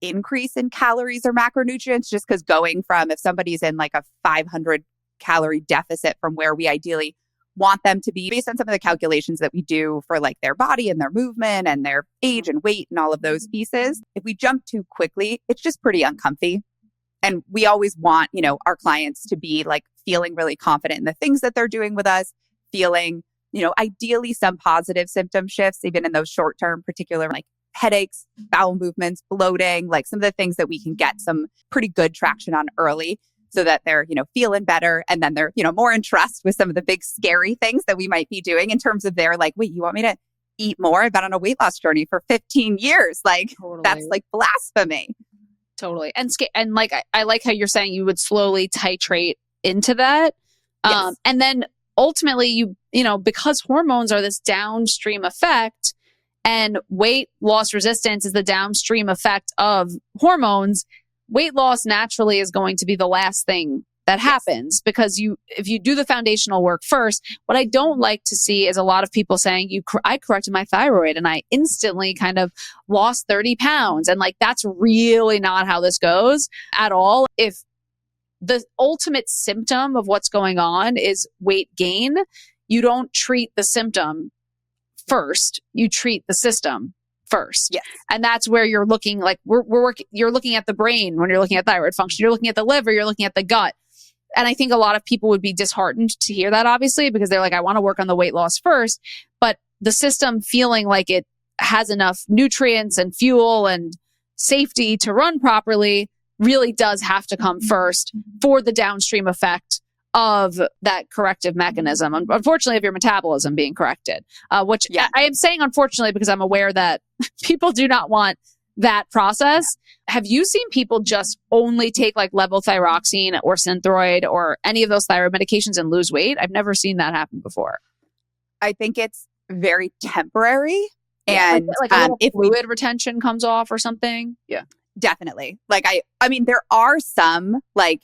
increase in calories or macronutrients, just because going from, if somebody's in a 500 calorie deficit from where we ideally want them to be based on some of the calculations that we do for their body and their movement and their age and weight and all of those pieces. If we jump too quickly, it's just pretty uncomfy. And we always want, our clients to be feeling really confident in the things that they're doing with us, feeling, ideally some positive symptom shifts, even in those short-term particular headaches, bowel movements, bloating, like some of the things that we can get some pretty good traction on early so that they're, feeling better. And then they're, more in trust with some of the big scary things that we might be doing in terms of their like, wait, you want me to eat more? I've been on a weight loss journey for 15 years. Like that's like blasphemy. Totally. And like, I like how you're saying you would slowly titrate into that. Yes. And then ultimately because hormones are this downstream effect and weight loss resistance is the downstream effect of hormones, weight loss naturally is going to be the last thing that happens because if you do the foundational work first. What I don't like to see is a lot of people saying I corrected my thyroid and I instantly kind of lost 30 pounds. And like, that's really not how this goes at all. If the ultimate symptom of what's going on is weight gain, you don't treat the symptom first, you treat the system first. Yes. And that's where you're looking like you're looking at the brain when you're looking at thyroid function, you're looking at the liver, you're looking at the gut. And I think a lot of people would be disheartened to hear that, obviously, because they're like, I want to work on the weight loss first. But the system feeling like it has enough nutrients and fuel and safety to run properly really does have to come first for the downstream effect of that corrective mechanism. Unfortunately, of your metabolism being corrected, which I am saying unfortunately because I'm aware that people do not want that process. Have you seen people just only take like levothyroxine or Synthroid or any of those thyroid medications and lose weight? I've never seen that happen before. I think it's very temporary. And like a little fluid retention comes off or something. Yeah, definitely. Like I mean, there are some like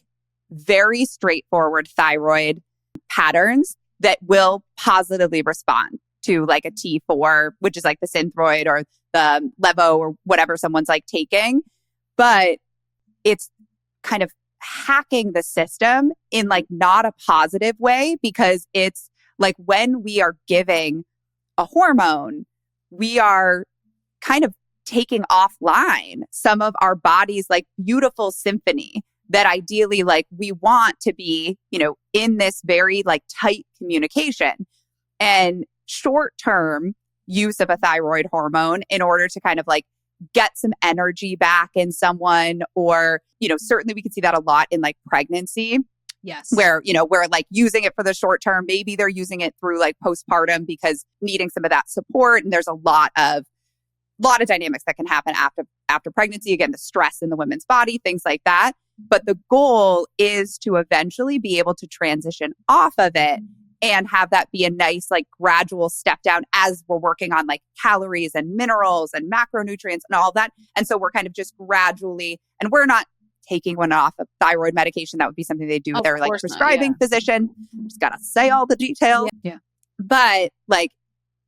very straightforward thyroid patterns that will positively respond to like a T4, which is like the Synthroid or the Levo or whatever someone's like taking. But it's kind of hacking the system in like not a positive way, because it's like when we are giving a hormone, we are kind of taking offline some of our body's like beautiful symphony that ideally like we want to be, in this very like tight communication. And short-term use of a thyroid hormone in order to kind of like get some energy back in someone, or, certainly we can see that a lot in like pregnancy. Yes. Where, we're like using it for the short term. Maybe they're using it through like postpartum because needing some of that support. And there's a lot of dynamics that can happen after pregnancy. Again, the stress in the woman's body, things like that. But the goal is to eventually be able to transition off of it and have that be a nice, like gradual step down as we're working on like calories and minerals and macronutrients and all that. And so we're kind of just gradually, and we're not taking one off of thyroid medication. That would be something they do with their like prescribing physician. Just got to say all the details. Yeah. But like,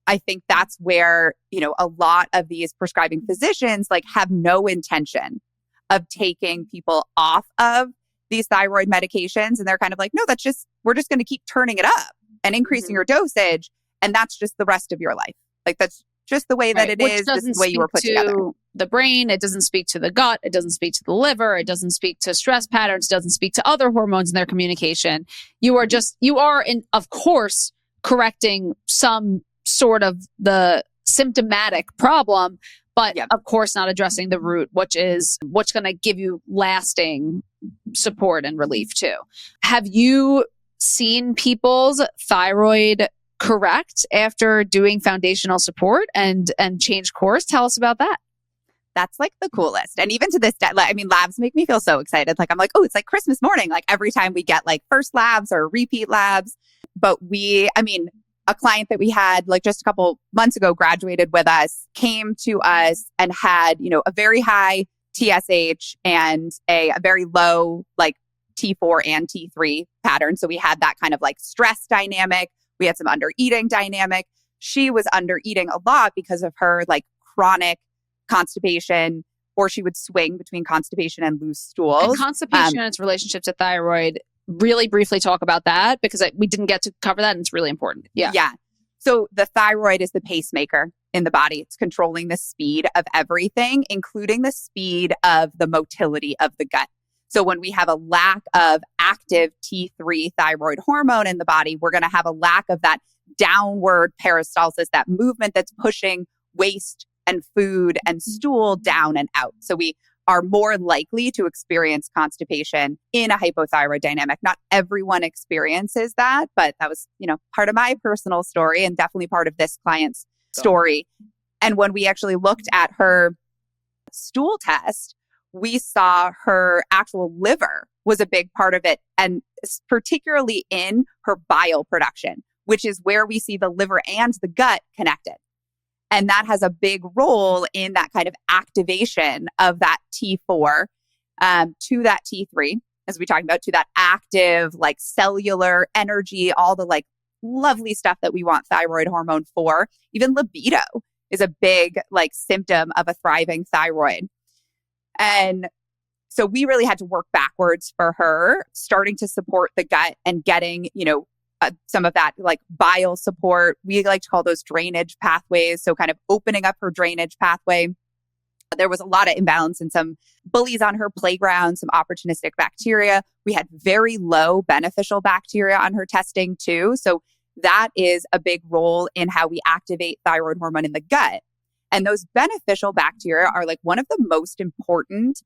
I think that's where, a lot of these prescribing physicians like have no intention of taking people off of these thyroid medications. And they're kind of like, no, we're just going to keep turning it up and increasing your dosage. And that's just the rest of your life. Like, that's just the way that it is. This is the way you were put together. The brain, it doesn't speak to the gut, it doesn't speak to the liver, it doesn't speak to stress patterns, doesn't speak to other hormones in their communication. You are of course, correcting some sort of the symptomatic problem, but of course not addressing the root, which is what's going to give you lasting support and relief too. Have you seen people's thyroid correct after doing foundational support and change course? Tell us about that. That's like the coolest. And even to this day, I mean, labs make me feel so excited. Like, I'm like, oh, it's like Christmas morning. Like every time we get like first labs or repeat labs. But a client that we had like just a couple months ago graduated with us, came to us and had, a very high TSH and a very low like T4 and T3 pattern. So we had that kind of like stress dynamic. We had some under eating dynamic. She was under eating a lot because of her like chronic constipation, or she would swing between constipation and loose stools. And constipation and its relationship to thyroid. Really briefly talk about that because we didn't get to cover that and it's really important. Yeah. Yeah. So the thyroid is the pacemaker in the body. It's controlling the speed of everything, including the speed of the motility of the gut. So when we have a lack of active T3 thyroid hormone in the body, we're going to have a lack of that downward peristalsis, that movement that's pushing waste and food and stool down and out. So we are more likely to experience constipation in a hypothyroid dynamic. Not everyone experiences that, but that was, part of my personal story and definitely part of this client's story. And when we actually looked at her stool test, we saw her actual liver was a big part of it, and particularly in her bile production, which is where we see the liver and the gut connected. And that has a big role in that kind of activation of that T4 to that T3, as we talked about, to that active, like cellular energy, all the like lovely stuff that we want thyroid hormone for. Even libido is a big like symptom of a thriving thyroid. And so we really had to work backwards for her, starting to support the gut and getting, some of that like bile support. We like to call those drainage pathways. So kind of opening up her drainage pathway. There was a lot of imbalance and some bullies on her playground, some opportunistic bacteria. We had very low beneficial bacteria on her testing too. So that is a big role in how we activate thyroid hormone in the gut. And those beneficial bacteria are like one of the most important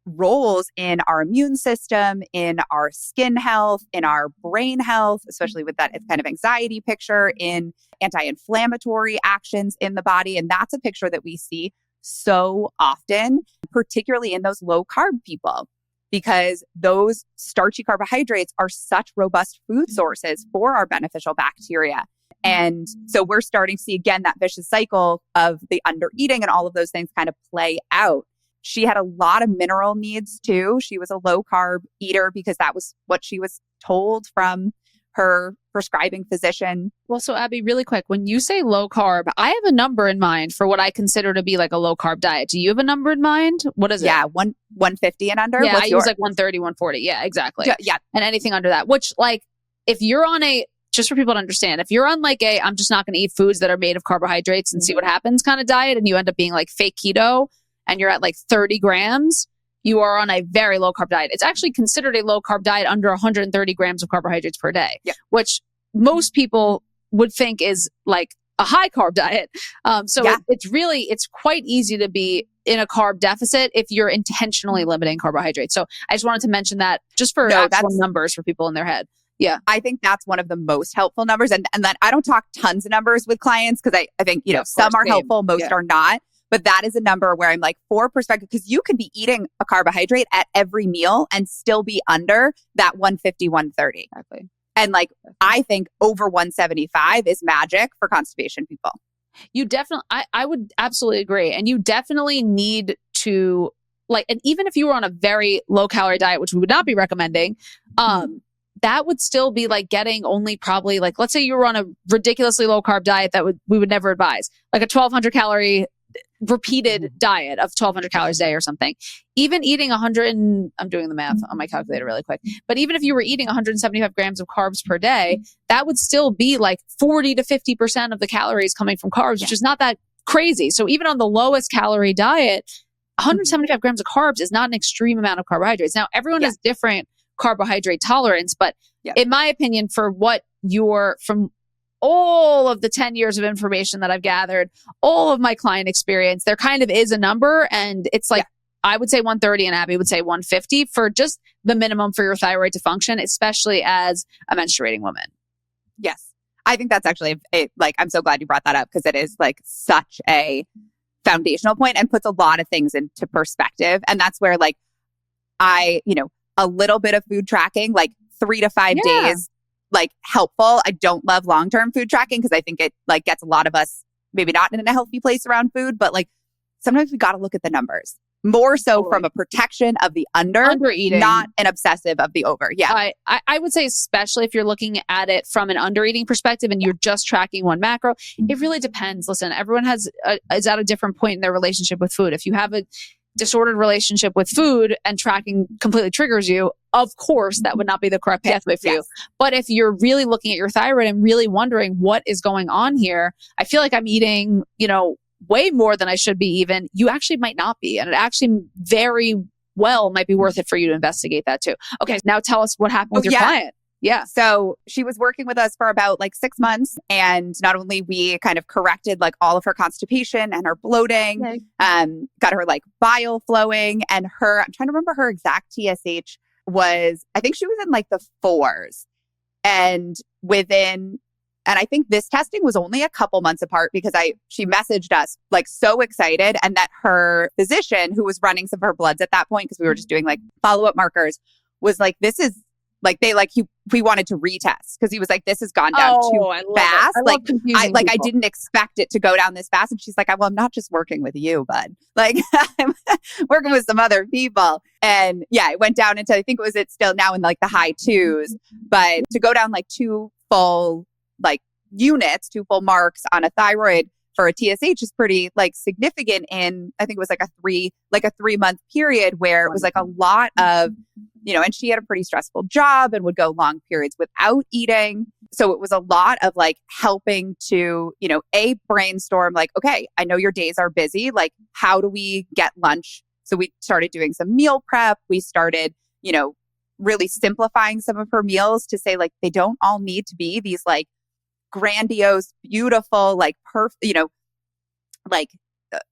roles in our immune system, in our skin health, in our brain health, especially with that kind of anxiety picture, in anti-inflammatory actions in the body. And that's a picture that we see so often, particularly in those low carb people, because those starchy carbohydrates are such robust food sources for our beneficial bacteria. And so we're starting to see again that vicious cycle of the under eating and all of those things kind of play out. She had a lot of mineral needs too. She was a low carb eater because that was what she was told from her prescribing physician. Well, so Abby, really quick, when you say low carb, I have a number in mind for what I consider to be like a low carb diet. Do you have a number in mind? What is it? Yeah, 150 and under. Yeah, I use like 130, 140. Yeah, exactly. Yeah. And anything under that, which like if you're on just for people to understand, if you're on like I'm just not going to eat foods that are made of carbohydrates and see what happens kind of diet, and you end up being like fake keto and you're at like 30 grams, you are on a very low carb diet. It's actually considered a low carb diet under 130 grams of carbohydrates per day, which most people would think is like a high carb diet. It's quite easy to be in a carb deficit if you're intentionally limiting carbohydrates. So I just wanted to mention that just for actual numbers for people in their head. Yeah. I think that's one of the most helpful numbers. And then I don't talk tons of numbers with clients because I think, some are helpful, most are not. But that is a number where I'm like, for perspective, because you could be eating a carbohydrate at every meal and still be under that 150, 130. Exactly. And like, I think over 175 is magic for constipation people. You definitely, I would absolutely agree. And you definitely need to like, and even if you were on a very low calorie diet, which we would not be recommending, that would still be like getting only probably like, let's say you were on a ridiculously low carb diet we would never advise, like a 1200 calorie repeated diet of 1200 calories a day or something. Even eating 100, I'm doing the math on my calculator really quick, but even if you were eating 175 grams of carbs per day, that would still be like 40 to 50% of the calories coming from carbs, which is not that crazy. So even on the lowest calorie diet, 175 grams of carbs is not an extreme amount of carbohydrates. Now, everyone has different carbohydrate tolerance, but in my opinion, from all of the 10 years of information that I've gathered, all of my client experience, there kind of is a number. And it's like, I would say 130 and Abby would say 150 for just the minimum for your thyroid to function, especially as a menstruating woman. Yes. I think that's actually I'm so glad you brought that up because it is like such a foundational point and puts a lot of things into perspective. And that's where like a little bit of food tracking, like 3 to 5 days, like helpful. I don't love long-term food tracking because I think it like gets a lot of us maybe not in a healthy place around food, but like sometimes we got to look at the numbers more so from a protection of the under-eating, not an obsessive of the over. Yeah. I would say, especially if you're looking at it from an under-eating perspective and you're just tracking one macro, it really depends. Listen, everyone is at a different point in their relationship with food. If you have a disordered relationship with food and tracking completely triggers you, of course, that would not be the correct pathway for you. But if you're really looking at your thyroid and really wondering what is going on here, I feel like I'm eating, way more than I should be even, you actually might not be. And it actually very well might be worth it for you to investigate that too. Okay, now tell us what happened with your client. Yeah. So she was working with us for about like 6 months. And not only we kind of corrected like all of her constipation and her bloating, got her like bile flowing, and I'm trying to remember her exact TSH was, I think she was in like the 4s. And I think this testing was only a couple months apart because she messaged us like so excited, and that her physician who was running some of her bloods at that point, because we were just doing like follow-up markers, was like, this is like, we wanted to retest because he was like, this has gone down too fast. I didn't expect it to go down this fast. And she's like, well, I'm not just working with you, bud. Like I'm working with some other people. And yeah, it went down into, I think it's still now in like the high 2s, but to go down like 2 full like units, 2 full marks on a thyroid for a TSH is pretty like significant in, I think it was like a 3-month period where it was like a lot of, and she had a pretty stressful job and would go long periods without eating. So it was a lot of like helping to, brainstorm like, okay, I know your days are busy. Like, how do we get lunch? So we started doing some meal prep. We started, really simplifying some of her meals to say like, they don't all need to be these like grandiose, beautiful, like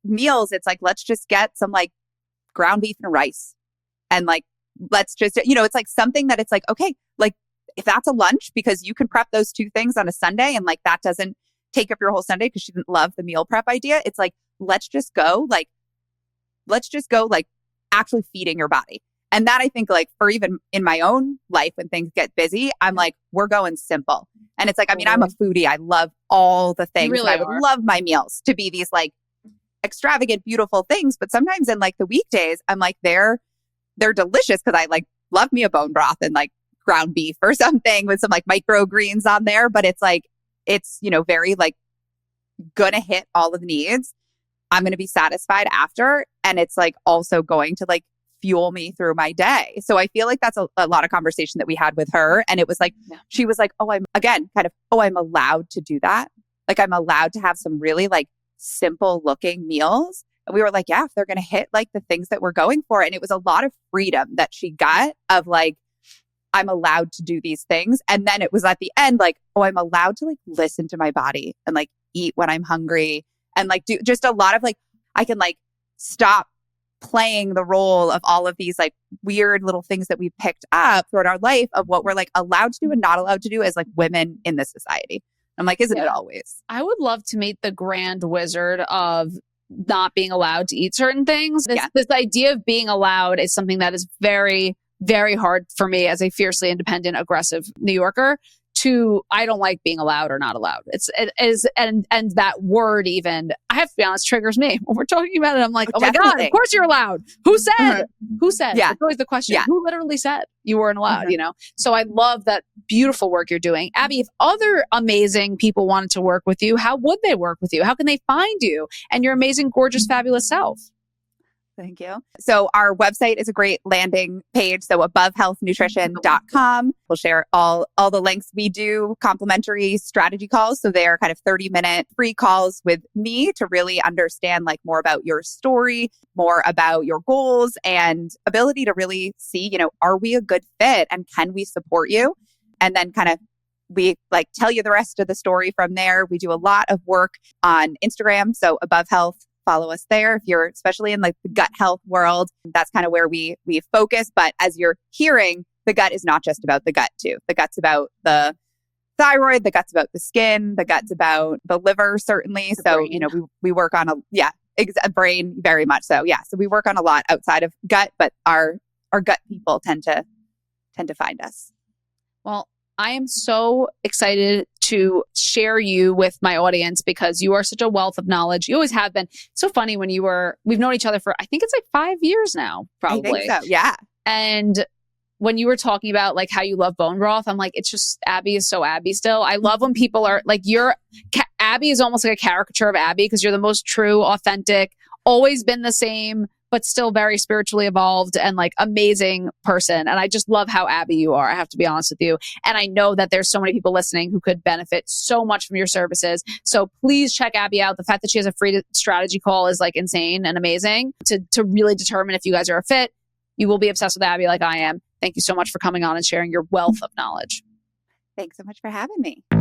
meals. It's like, let's just get some like ground beef and rice. And like, let's just, it's like something that it's like, okay, like if that's a lunch, because you can prep those 2 things on a Sunday and like that doesn't take up your whole Sunday because she didn't love the meal prep idea. It's like, let's just go actually feeding your body. And that I think like for even in my own life, when things get busy, I'm like, we're going simple. And it's like, I mean, I'm a foodie. I love all the things. Really I would love my meals to be these like extravagant, beautiful things. But sometimes in like the weekdays, I'm like, they're delicious because I like love me a bone broth and like ground beef or something with some like microgreens on there. But it's like, it's, very like gonna hit all of the needs. I'm going to be satisfied after. And it's like also going to like fuel me through my day. So I feel like that's a lot of conversation that we had with her. And it was like, she was like, I'm allowed to do that. Like I'm allowed to have some really like simple looking meals. And we were like, yeah, if they're going to hit like the things that we're going for. And it was a lot of freedom that she got of like, I'm allowed to do these things. And then it was at the end, like, I'm allowed to like listen to my body and like eat when I'm hungry and like do just a lot of like, I can like stop playing the role of all of these like weird little things that we picked up throughout our life of what we're like allowed to do and not allowed to do as like women in this society. I'm like, isn't it always? I would love to meet the grand wizard of not being allowed to eat certain things. This idea of being allowed is something that is very, very hard for me as a fiercely independent, aggressive New Yorker. I don't like being allowed or not allowed. And that word even, I have to be honest, triggers me when we're talking about it. I'm like, oh my God, of course you're allowed. Who said? Mm-hmm. Who said? Yeah. It's always the question. Yeah. Who literally said you weren't allowed, So I love that beautiful work you're doing. Abby, if other amazing people wanted to work with you, how would they work with you? How can they find you and your amazing, gorgeous, fabulous self? Thank you. So our website is a great landing page. So abovehealthnutrition.com. We'll share all the links. We do complimentary strategy calls. So they are kind of 30-minute free calls with me to really understand like more about your story, more about your goals and ability to really see, are we a good fit and can we support you? And then kind of we like tell you the rest of the story from there. We do a lot of work on Instagram. So Above Health. Follow us there if you're especially in like the gut health world. That's kind of where we focus. But as you're hearing, the gut is not just about the gut too. The gut's about the thyroid, the gut's about the skin, the gut's about the liver, certainly. The brain. We work on brain very much so. Yeah. So we work on a lot outside of gut, but our gut people tend to find us. Well, I am so excited to share you with my audience because you are such a wealth of knowledge. You always have been. It's so funny we've known each other for, I think it's like 5 years now, probably. I think so, yeah. And when you were talking about like how you love bone broth, I'm like, it's just, Abby is so Abby still. I love when people are like, Abby is almost like a caricature of Abby because you're the most true, authentic, always been the same, but still very spiritually evolved and like amazing person. And I just love how Abby you are. I have to be honest with you. And I know that there's so many people listening who could benefit so much from your services. So please check Abby out. The fact that she has a free strategy call is like insane and amazing to really determine if you guys are a fit. You will be obsessed with Abby like I am. Thank you so much for coming on and sharing your wealth of knowledge. Thanks so much for having me.